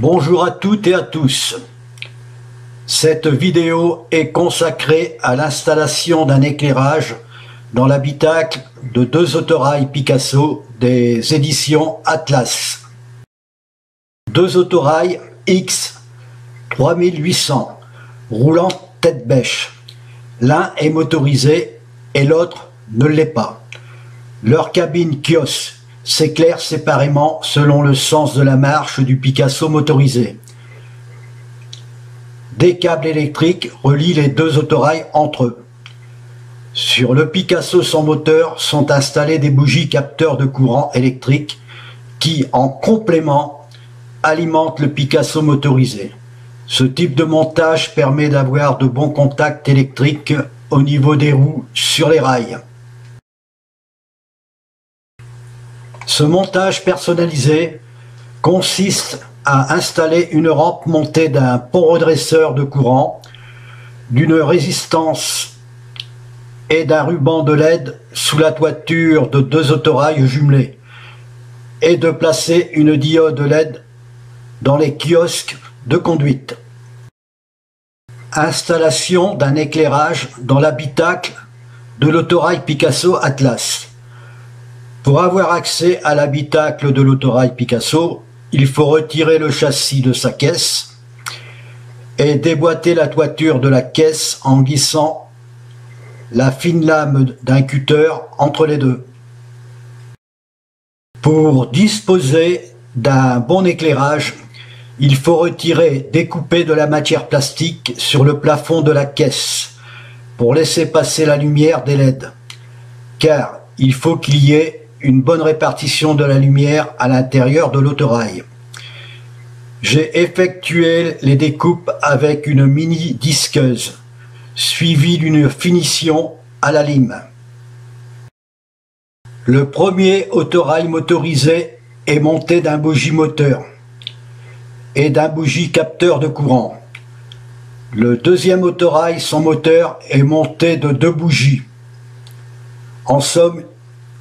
Bonjour à toutes et à tous. Cette vidéo est consacrée à l'installation d'un éclairage dans l'habitacle de deux autorails Picasso des éditions Atlas. Deux autorails X 3800 roulant tête bêche. L'un est motorisé et l'autre ne l'est pas. Leur cabine kiosque s'éclaire séparément selon le sens de la marche du Picasso motorisé. Des câbles électriques relient les deux autorails entre eux. Sur le Picasso sans moteur sont installés des bougies capteurs de courant électrique qui, en complément, alimentent le Picasso motorisé. Ce type de montage permet d'avoir de bons contacts électriques au niveau des roues sur les rails. Ce montage personnalisé consiste à installer une rampe montée d'un pont redresseur de courant, d'une résistance et d'un ruban de LED sous la toiture de deux autorails jumelés, et de placer une diode LED dans les kiosques de conduite. Installation d'un éclairage dans l'habitacle de l'autorail Picasso Atlas. Pour avoir accès à l'habitacle de l'autorail Picasso, il faut retirer le châssis de sa caisse et déboîter la toiture de la caisse en glissant la fine lame d'un cutter entre les deux. Pour disposer d'un bon éclairage, il faut retirer, découper de la matière plastique sur le plafond de la caisse pour laisser passer la lumière des LED, car il faut qu'il y ait une bonne répartition de la lumière à l'intérieur de l'autorail. J'ai effectué les découpes avec une mini disqueuse, suivie d'une finition à la lime. Le premier autorail motorisé est monté d'un bougie moteur et d'un bougie capteur de courant. Le deuxième autorail sans moteur est monté de deux bougies. En somme,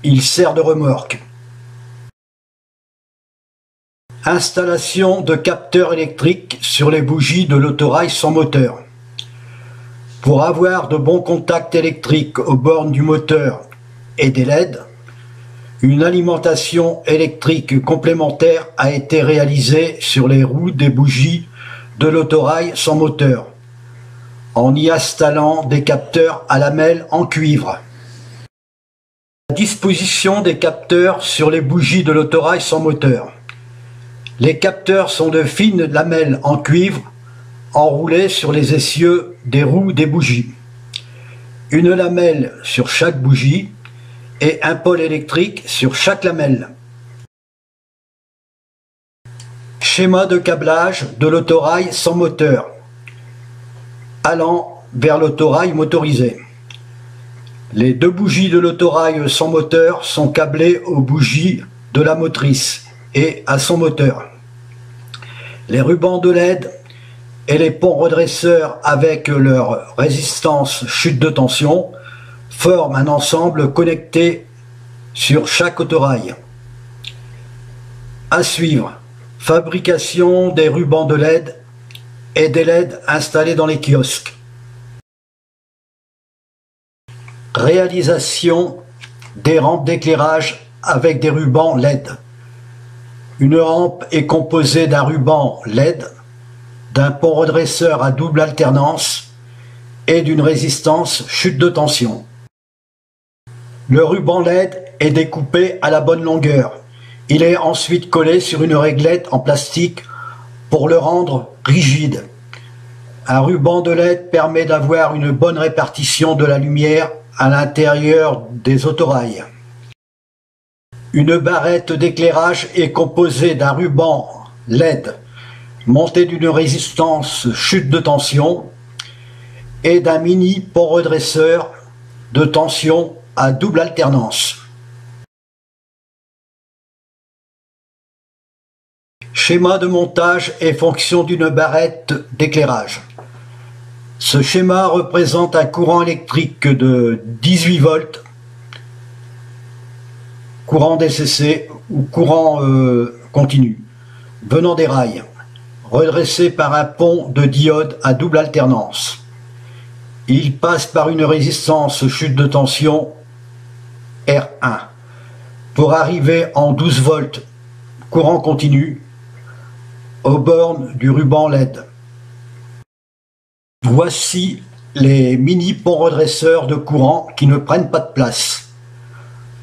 il sert de remorque. Installation de capteurs électriques sur les bougies de l'autorail sans moteur. Pour avoir de bons contacts électriques aux bornes du moteur et des LED, une alimentation électrique complémentaire a été réalisée sur les roues des bougies de l'autorail sans moteur, en y installant des capteurs à lamelles en cuivre. La disposition des capteurs sur les bougies de l'autorail sans moteur. Les capteurs sont de fines lamelles en cuivre enroulées sur les essieux des roues des bougies. Une lamelle sur chaque bougie et un pôle électrique sur chaque lamelle. Schéma de câblage de l'autorail sans moteur allant vers l'autorail motorisé. Les deux bougies de l'autorail sans moteur sont câblées aux bougies de la motrice et à son moteur. Les rubans de LED et les ponts redresseurs avec leur résistance chute de tension forment un ensemble connecté sur chaque autorail. À suivre, fabrication des rubans de LED et des LED installés dans les kiosques. Réalisation des rampes d'éclairage avec des rubans LED. Une rampe est composée d'un ruban LED, d'un pont redresseur à double alternance et d'une résistance chute de tension. Le ruban LED est découpé à la bonne longueur. Il est ensuite collé sur une réglette en plastique pour le rendre rigide. Un ruban de LED permet d'avoir une bonne répartition de la lumière à l'intérieur des autorails. Une barrette d'éclairage est composée d'un ruban LED monté d'une résistance chute de tension et d'un mini pont redresseur de tension à double alternance. Schéma de montage et fonction d'une barrette d'éclairage. Ce schéma représente un courant électrique de 18 volts, courant DCC ou courant continu, venant des rails. redressé par un pont de diode à double alternance. Il passe par une résistance chute de tension R1 pour arriver en 12 volts courant continu aux bornes du ruban LED. Voici les mini ponts redresseurs de courant qui ne prennent pas de place.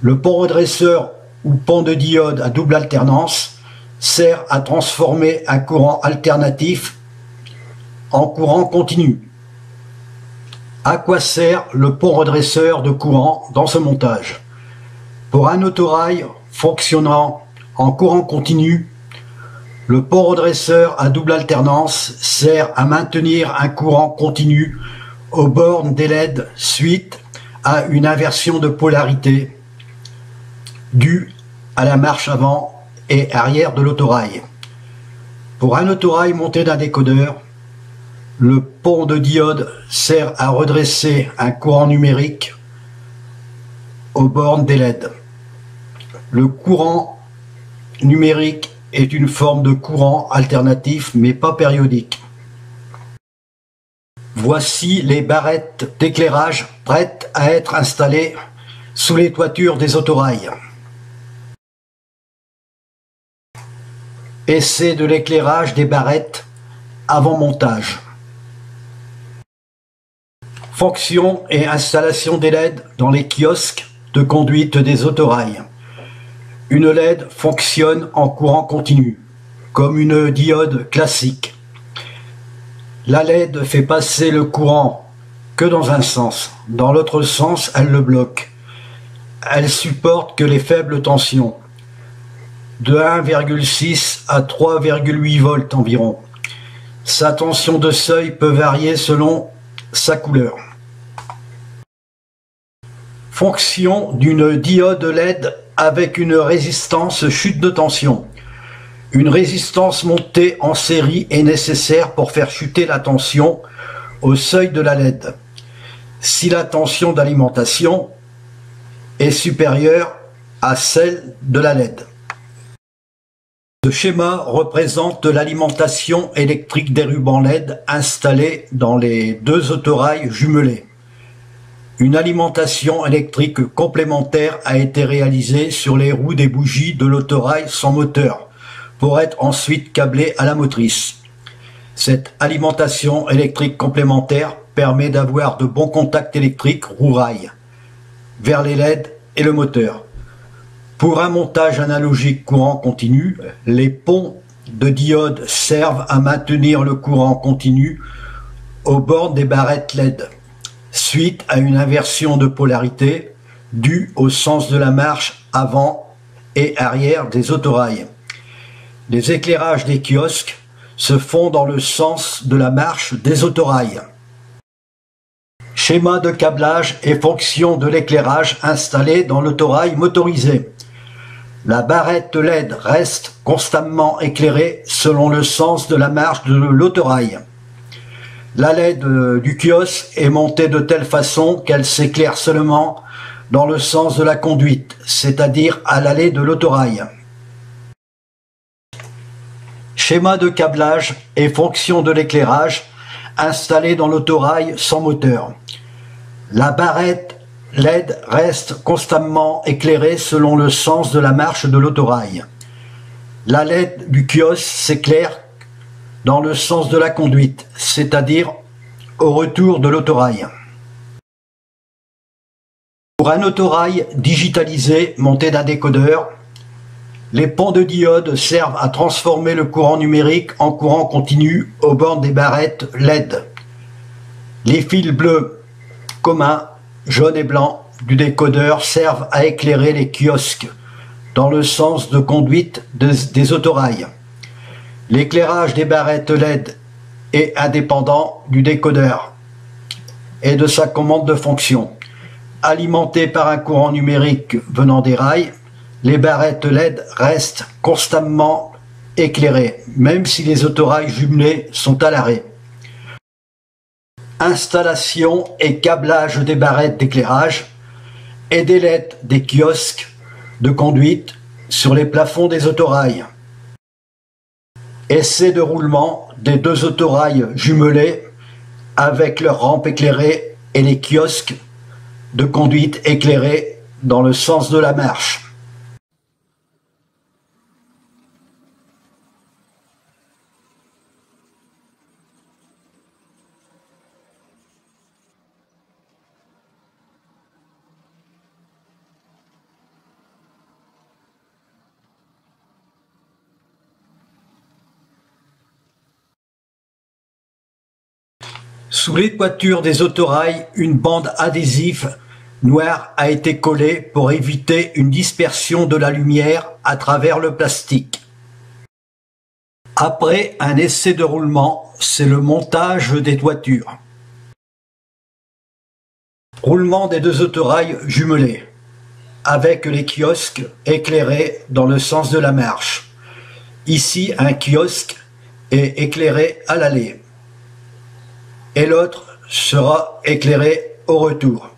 Le pont redresseur ou pont de diode à double alternance sert à transformer un courant alternatif en courant continu. À quoi sert le pont redresseur de courant dans ce montage? Pour un autorail fonctionnant en courant continu, le pont redresseur à double alternance sert à maintenir un courant continu aux bornes des LED suite à une inversion de polarité due à la marche avant et arrière de l'autorail. Pour un autorail monté d'un décodeur, le pont de diode sert à redresser un courant numérique aux bornes des LED. Le courant numérique est une forme de courant alternatif mais pas périodique. Voici les barrettes d'éclairage prêtes à être installées sous les toitures des autorails. Essai de l'éclairage des barrettes avant montage. Fonction et installation des LED dans les kiosques de conduite des autorails. Une LED fonctionne en courant continu, comme une diode classique. La LED fait passer le courant que dans un sens. Dans l'autre sens, elle le bloque. Elle supporte que les faibles tensions, de 1,6 à 3,8 volts environ. Sa tension de seuil peut varier selon sa couleur. Fonction d'une diode LED avec une résistance chute de tension. Une résistance montée en série est nécessaire pour faire chuter la tension au seuil de la LED. Si la tension d'alimentation est supérieure à celle de la LED. Ce schéma représente l'alimentation électrique des rubans LED installés dans les deux autorails jumelés. Une alimentation électrique complémentaire a été réalisée sur les roues des bougies de l'autorail sans moteur pour être ensuite câblée à la motrice. Cette alimentation électrique complémentaire permet d'avoir de bons contacts électriques roue-rail vers les LED et le moteur. Pour un montage analogique courant continu, les ponts de diode servent à maintenir le courant continu au bord des barrettes LED, suite à une inversion de polarité due au sens de la marche avant et arrière des autorails. Les éclairages des kiosques se font dans le sens de la marche des autorails. Schéma de câblage et fonction de l'éclairage installé dans l'autorail motorisé. La barrette LED reste constamment éclairée selon le sens de la marche de l'autorail. La LED du kiosque est montée de telle façon qu'elle s'éclaire seulement dans le sens de la conduite, c'est-à-dire à l'allée de l'autorail. Schéma de câblage et fonction de l'éclairage installé dans l'autorail sans moteur. La barrette LED reste constamment éclairée selon le sens de la marche de l'autorail. La LED du kiosque s'éclaire dans le sens de la conduite, c'est-à-dire au retour de l'autorail. Pour un autorail digitalisé monté d'un décodeur, les ponts de diode servent à transformer le courant numérique en courant continu au bord des barrettes LED. Les fils bleus communs, jaunes et blancs du décodeur servent à éclairer les kiosques dans le sens de conduite des autorails. L'éclairage des barrettes LED est indépendant du décodeur et de sa commande de fonction. Alimenté par un courant numérique venant des rails, les barrettes LED restent constamment éclairées, même si les autorails jumelés sont à l'arrêt. Installation et câblage des barrettes d'éclairage et des LED des kiosques de conduite sur les plafonds des autorails. Essai de roulement des deux autorails jumelés avec leur rampe éclairée et les kiosques de conduite éclairés dans le sens de la marche. Sous les toitures des autorails, une bande adhésive noire a été collée pour éviter une dispersion de la lumière à travers le plastique. Après un essai de roulement, c'est le montage des toitures. Roulement des deux autorails jumelés, avec les kiosques éclairés dans le sens de la marche. Ici, un kiosque est éclairé à l'aller et l'autre sera éclairé au retour.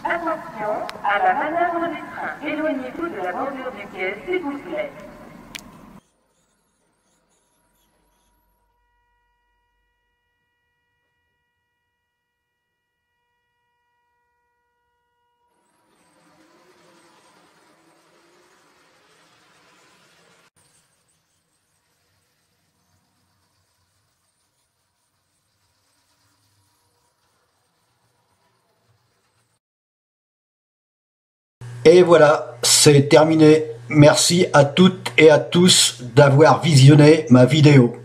Attention à la manœuvre du train. Éloignez-vous de la bordure du quai, s'il vous plaît. Et voilà, c'est terminé. Merci à toutes et à tous d'avoir visionné ma vidéo.